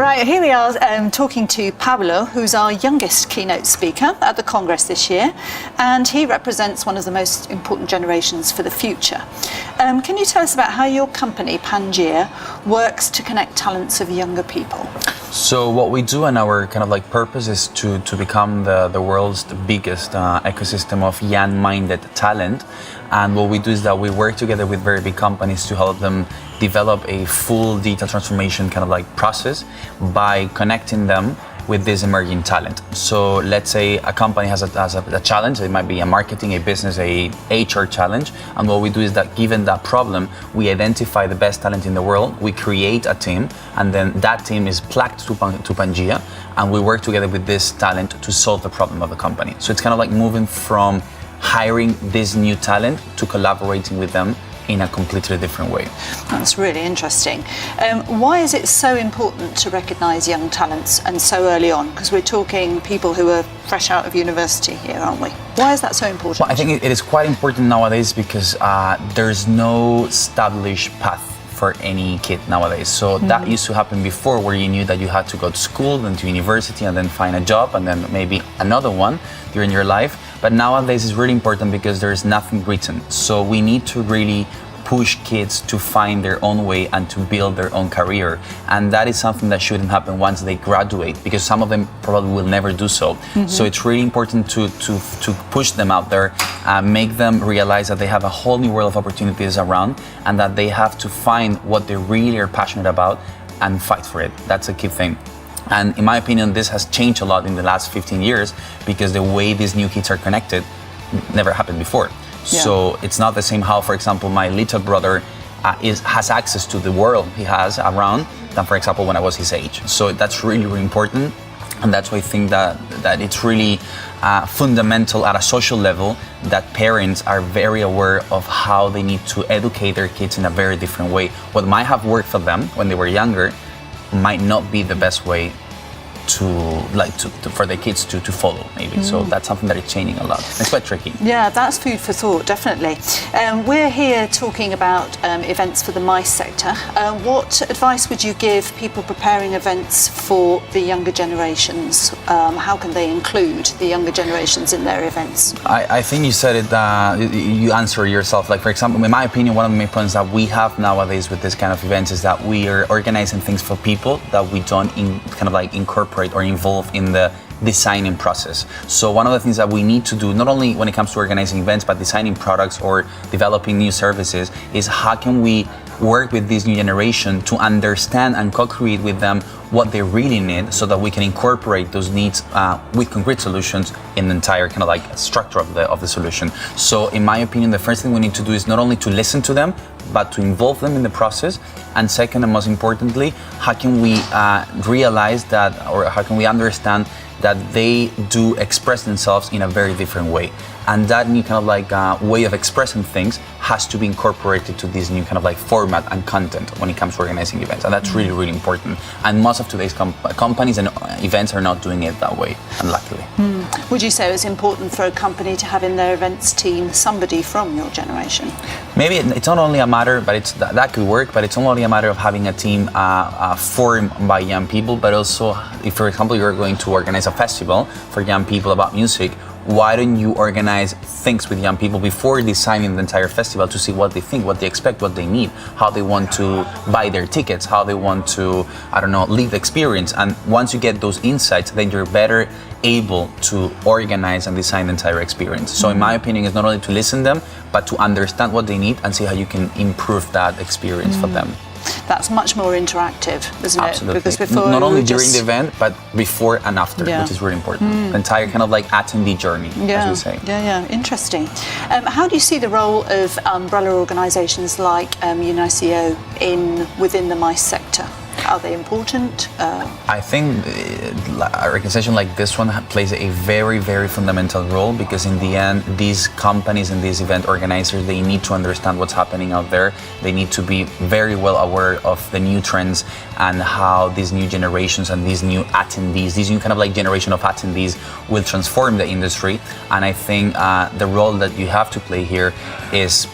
Right, here we are talking to Pablo, who's our youngest keynote speaker at the Congress this year, and he represents one of the most important generations for the future. Can you tell us about how your company, Pangea, works to connect talents of younger people? So what we do and our kind of like purpose is to become the world's biggest ecosystem of young-minded talent. And what we do is that we work together with very big companies to help them develop a full digital transformation kind of like process by connecting them with this emerging talent. So let's say a company has a challenge. It might be a marketing, a business, a HR challenge. And what we do is that given that problem, we identify the best talent in the world, we create a team, and then that team is plugged to Pangea, and we work together with this talent to solve the problem of the company. So it's kind of like moving from hiring this new talent to collaborating with them in a completely different way. That's really interesting. Why is it so important to recognise young talents and so early on? Because we're talking people who are fresh out of university here, aren't we? Why is that so important? Well, I think it is quite important nowadays because there's no established path for any kid nowadays. So that used to happen before, where you knew that you had to go to school, then to university, and then find a job, and then maybe another one during your life. But nowadays it's really important because there's nothing written. So we need to really push kids to find their own way and to build their own career. And that is something that shouldn't happen once they graduate, because some of them probably will never do so. So it's really important to push them out there, make them realize that they have a whole new world of opportunities around, and that they have to find what they really are passionate about and fight for it. That's a key thing. And in my opinion, this has changed a lot in the last 15 years because the way these new kids are connected never happened before. Yeah. So it's not the same how, for example, my little brother has access to the world he has around than, for example, when I was his age. So that's really, really important. And that's why I think that it's really fundamental at a social level that parents are very aware of how they need to educate their kids in a very different way. What might have worked for them when they were younger might not be the best way for their kids to follow, maybe. So that's something that is changing a lot. It's quite tricky. Yeah, that's food for thought, definitely. We're here talking about events for the MICE sector. What advice would you give people preparing events for the younger generations? How can they include the younger generations in their events? I think you said it, you answer yourself. Like, for example, in my opinion, one of the main points that we have nowadays with this kind of events is that we are organizing things for people that we don't incorporate or involved in the designing process. So one of the things that we need to do, not only when it comes to organizing events, but designing products or developing new services, is how can we work with this new generation to understand and co-create with them what they really need, so that we can incorporate those needs with concrete solutions in the entire kind of like structure of the solution. So in my opinion, the first thing we need to do is not only to listen to them, but to involve them in the process. And second, and most importantly, how can we realize that, or how can we understand that they do express themselves in a very different way. And that new kind of like way of expressing things has to be incorporated to this new kind of like format and content when it comes to organizing events. And that's really, really important. And most of today's companies and events are not doing it that way, unluckily. Would you say it's important for a company to have in their events team somebody from your generation? Maybe it's not only a matter, but that could work, but it's not only a matter of having a team formed by young people, but also if, for example, you're going to organize a festival for young people about music, why don't you organize things with young people before designing the entire festival to see what they think, what they expect, what they need, how they want to buy their tickets, how they want to, I don't know, live the experience. And once you get those insights, then you're better able to organize and design the entire experience. So in my opinion, it's not only to listen to them, but to understand what they need and see how you can improve that experience for them. That's much more interactive, isn't Absolutely. it? Because before not only during the event, but before and after, which is really important. The entire kind of like attendee journey, as we say. Yeah, interesting. How do you see the role of umbrella organisations like UNICEO within the MICE sector? Are they important? I think a organization like this one plays a very, very fundamental role, because in the end, these companies and these event organizers, they need to understand what's happening out there. They need to be very well aware of the new trends and how these new generations and these new attendees, these new kind of like generation of attendees will transform the industry. And I think the role that you have to play here is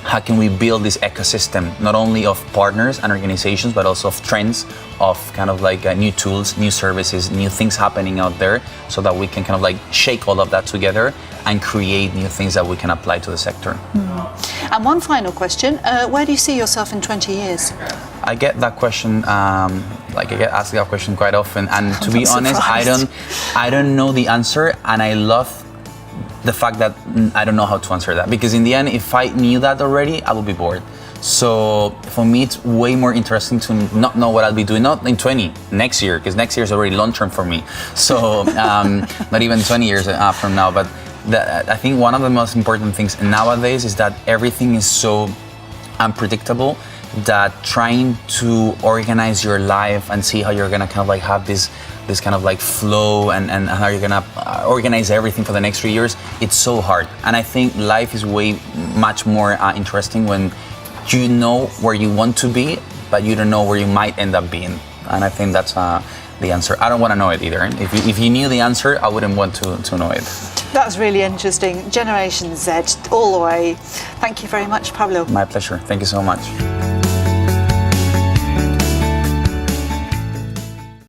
how can we build this ecosystem, not only of partners and organizations, but also of trends, of kind of like new tools, new services, new things happening out there, so that we can kind of like shake all of that together and create new things that we can apply to the sector. And one final question, where do you see yourself in 20 years? I get that question, I get asked that question quite often, and to be honest, I don't know the answer, and I love the fact that I don't know how to answer that, because in the end, if I knew that already, I would be bored. So for me, it's way more interesting to not know what I'll be doing, not in 20, next year, because next year is already long term for me. So not even 20 years from now, but I think one of the most important things nowadays is that everything is so unpredictable, that trying to organize your life and see how you're gonna kind of like have this kind of like flow and how you're gonna organize everything for the next 3 years, it's so hard. And I think life is way much more interesting when you know where you want to be, but you don't know where you might end up being. And I think that's the answer. I don't want to know it either. If you knew the answer, I wouldn't want to know it. That's really interesting. Generation Z all the way. Thank you very much, Pablo. My pleasure. Thank you so much.